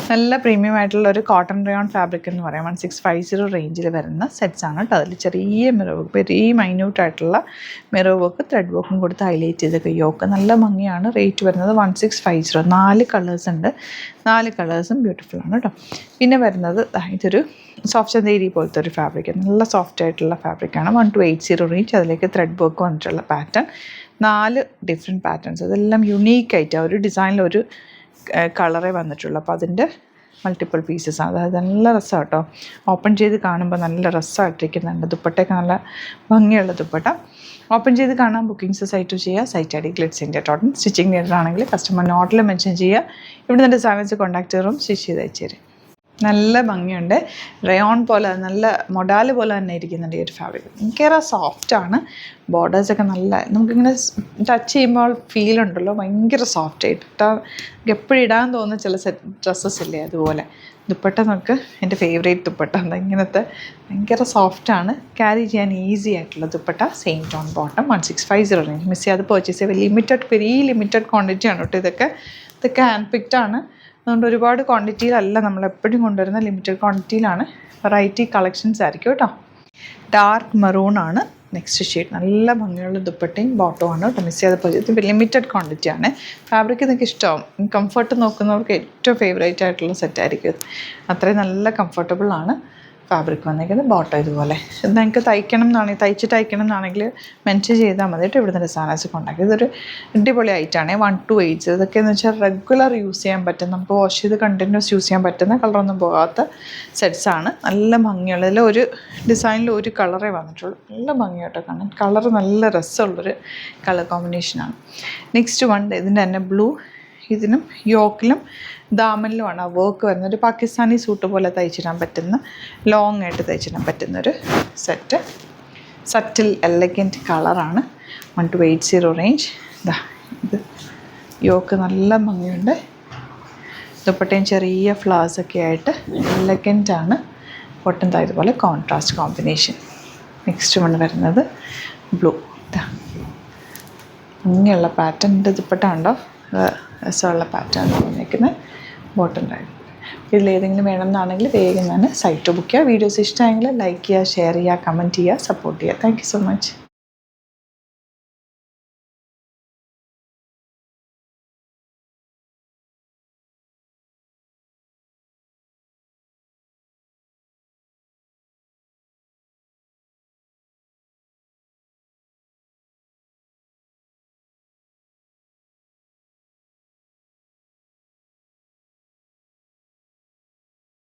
നല്ല പ്രീമിയം ആയിട്ടുള്ള ഒരു കോട്ടൺ റയോൺ ഫാബ്രിക് എന്ന് പറയാം 1650 റേഞ്ചിൽ വരുന്ന സെറ്റ്സ് ആണ് കേട്ടോ. അതിൽ ചെറിയ മിറർ വർക്ക്, വെരി മൈന്യൂട്ട് ആയിട്ടുള്ള മിറർ വർക്ക്, ത്രെഡ് വർക്കും കൊടുത്ത് ഹൈലൈറ്റ് ചെയ്തൊക്കെ യോക്ക് നല്ല ഭംഗിയാണ്. റേറ്റ് വരുന്നത് 1650. 4 കളേഴ്സ് ഉണ്ട്, 4 കളേഴ്സും ബ്യൂട്ടിഫുൾ ആണ് കേട്ടോ. പിന്നെ വരുന്നത് ഇതൊരു സോഫ്റ്റ് ചന്തേരി പോലത്തെ ഒരു ഫാബ്രിക്, നല്ല സോഫ്റ്റ് ആയിട്ടുള്ള ഫാബ്രിക്കാണ്. 1280 റേഞ്ച്. അതിലേക്ക് ത്രെഡ് വർക്ക് വന്നിട്ടുള്ള പാറ്റേൺ, 4 ഡിഫറെൻറ്റ് പാറ്റേൺസ്. അതെല്ലാം യുണീക്കായിട്ട് ഒരു ഡിസൈനിൽ ഒരു കളറേ വന്നിട്ടുള്ളൂ. അപ്പോൾ അതിൻ്റെ മൾട്ടിപ്പിൾ പീസസാണ്. അതായത് നല്ല രസമാണ് കേട്ടോ. ഓപ്പൺ ചെയ്ത് കാണുമ്പോൾ നല്ല രസമായിട്ടിരിക്കുന്നുണ്ട്. ദുപ്പട്ടയൊക്കെ നല്ല ഭംഗിയുള്ള ദുപ്പട്ട. ഓപ്പൺ ചെയ്ത് കാണാൻ ബുക്കിംഗ്സ് സൈറ്റ് ചെയ്യുക. Site I D Glitz India .in. Stitching നീഡാണെങ്കിൽ കസ്റ്റമർ നോട്ടിൽ മെൻഷൻ ചെയ്യുക. ഇവിടെ നിന്ന് സാധനം കോൺടാക്ട് ചെയ്തും സ്റ്റിച്ച് ചെയ്ത് അയച്ചു തരും. നല്ല ഭംഗിയുണ്ട്. റയോൺ പോലെ നല്ല മൊഡാല് പോലെ തന്നെ ഇരിക്കുന്നുണ്ട് ഈ ഒരു ഫാബ്രിക്. ഭയങ്കര സോഫ്റ്റാണ്. ബോർഡേഴ്സൊക്കെ നല്ല നമുക്കിങ്ങനെ ടച്ച് ചെയ്യുമ്പോൾ ഫീൽ ഉണ്ടല്ലോ, ഭയങ്കര സോഫ്റ്റ് ആയിട്ട് എപ്പോഴും ഇടാൻ തോന്നുന്ന ചില ഡ്രസ്സസ് ഇല്ലേ, അതുപോലെ. ദുപ്പട്ട നമുക്ക് എൻ്റെ ഫേവറേറ്റ് ദുപ്പട്ട എന്താ ഇങ്ങനത്തെ ഭയങ്കര സോഫ്റ്റാണ്. ക്യാരി ചെയ്യാൻ ഈസി ആയിട്ടുള്ള dupatta. Same tone bottom. 1650 range. Miss ചെയ്യാതെ പർച്ചേസ് ചെയ്യുക. വെരി ലിമിറ്റഡ് ക്വാണ്ടിറ്റി ആണ് കേട്ടോ. ഇതൊക്കെ ഹാൻഡ് പിക്ഡ് ആണ്. അതുകൊണ്ട് ഒരുപാട് ക്വാണ്ടിറ്റിയിലല്ല നമ്മളെപ്പോഴും കൊണ്ടുവരുന്ന, ലിമിറ്റഡ് ക്വാണ്ടിറ്റിയിലാണ്. വെറൈറ്റി കളക്ഷൻസ് ആയിരിക്കും കേട്ടോ. ഡാർക്ക് മെറൂൺ ആണ് നെക്സ്റ്റ് ഷെയ്ഡ്. നല്ല ഭംഗിയുള്ള ദുപ്പട്ടയും ബോട്ടവും ആണ് കേട്ടോ. മിസ് ചെയ്ത് ഇത് ലിമിറ്റഡ് ക്വാണ്ടിറ്റി ആണ്. ഫാബ്രിക് നിങ്ങൾക്ക് ഇഷ്ടമാവും. കംഫർട്ട് നോക്കുന്നവർക്ക് ഏറ്റവും ഫേവറേറ്റ് ആയിട്ടുള്ള സെറ്റായിരിക്കും ഇത്. അത്രയും നല്ല കംഫർട്ടബിൾ ആണ് ഫാബ്രിക് വന്നിരിക്കുന്നത്. ബോട്ടം ഇതുപോലെ. നിങ്ങൾക്ക് തയ്ച്ചിട്ട് അയക്കണം എന്നാണെങ്കിൽ മെൻഷൻ ചെയ്താൽ മതി കേട്ടോ. ഇവിടെ നിന്ന് സാധനസ് കോണ്ടാക്ട്. ഇതൊരു അടിപൊളി ഐറ്റാണ്. 128. ഇതൊക്കെയെന്ന് വെച്ചാൽ റെഗുലർ യൂസ് ചെയ്യാൻ പറ്റും, നമുക്ക് വാഷ് ചെയ്ത് കണ്ടിന്യൂസ് യൂസ് ചെയ്യാൻ പറ്റുന്ന, കളറൊന്നും പോകാത്ത സെറ്റ്സാണ്. നല്ല ഭംഗിയുള്ളതിൽ ഒരു ഡിസൈനിൽ ഒരു കളറേ വന്നിട്ടുള്ളൂ. നല്ല ഭംഗിയായിട്ടോ കാണാൻ. കളർ നല്ല രസമുള്ളൊരു കളർ കോമ്പിനേഷനാണ്. നെക്സ്റ്റ് വൺ ഇതിൻ്റെ തന്നെ ബ്ലൂ. ഇതിനും യോക്കിലും ദാമനിലുമാണ് ആ വർക്ക് വരുന്നത്. ഒരു പാകിസ്ഥാനി സൂട്ട് പോലെ തയ്ച്ചിടാൻ പറ്റുന്ന, ലോങ് ആയിട്ട് തയ്ച്ചിടാൻ പറ്റുന്നൊരു സെറ്റ്. സറ്റിൽ എലഗൻറ്റ് കളറാണ്. 1280 റേഞ്ച്. ഇത് യോക്ക് നല്ല ഭംഗിയുണ്ട്. ദുപ്പട്ടയും ചെറിയ ഫ്ലവേഴ്സൊക്കെ ആയിട്ട് എലഗൻറ്റാണ്. പൊട്ടൻ ഇതുപോലെ കോൺട്രാസ്റ്റ് കോമ്പിനേഷൻ. നെക്സ്റ്റ് വൺ വരുന്നത് ബ്ലൂ. ഭംഗിയുള്ള പാറ്റേണിൻ്റെ ദുപ്പട്ട ഉണ്ടോ, രസമുള്ള പാറ്റേൺ വന്നിരിക്കുന്നത്. ബോട്ടം ഉണ്ടായിരുന്നു. ഇതിലേതെങ്കിലും വേണമെന്നാണെങ്കിൽ വേഗം തന്നെ സൈറ്റ് ബുക്ക് ചെയ്യുക. വീഡിയോസ് ഇഷ്ടമായെങ്കിൽ ലൈക്ക് ചെയ്യുക, ഷെയർ ചെയ്യുക, കമൻറ്റ് ചെയ്യുക, സപ്പോർട്ട് ചെയ്യുക. Thank you so much.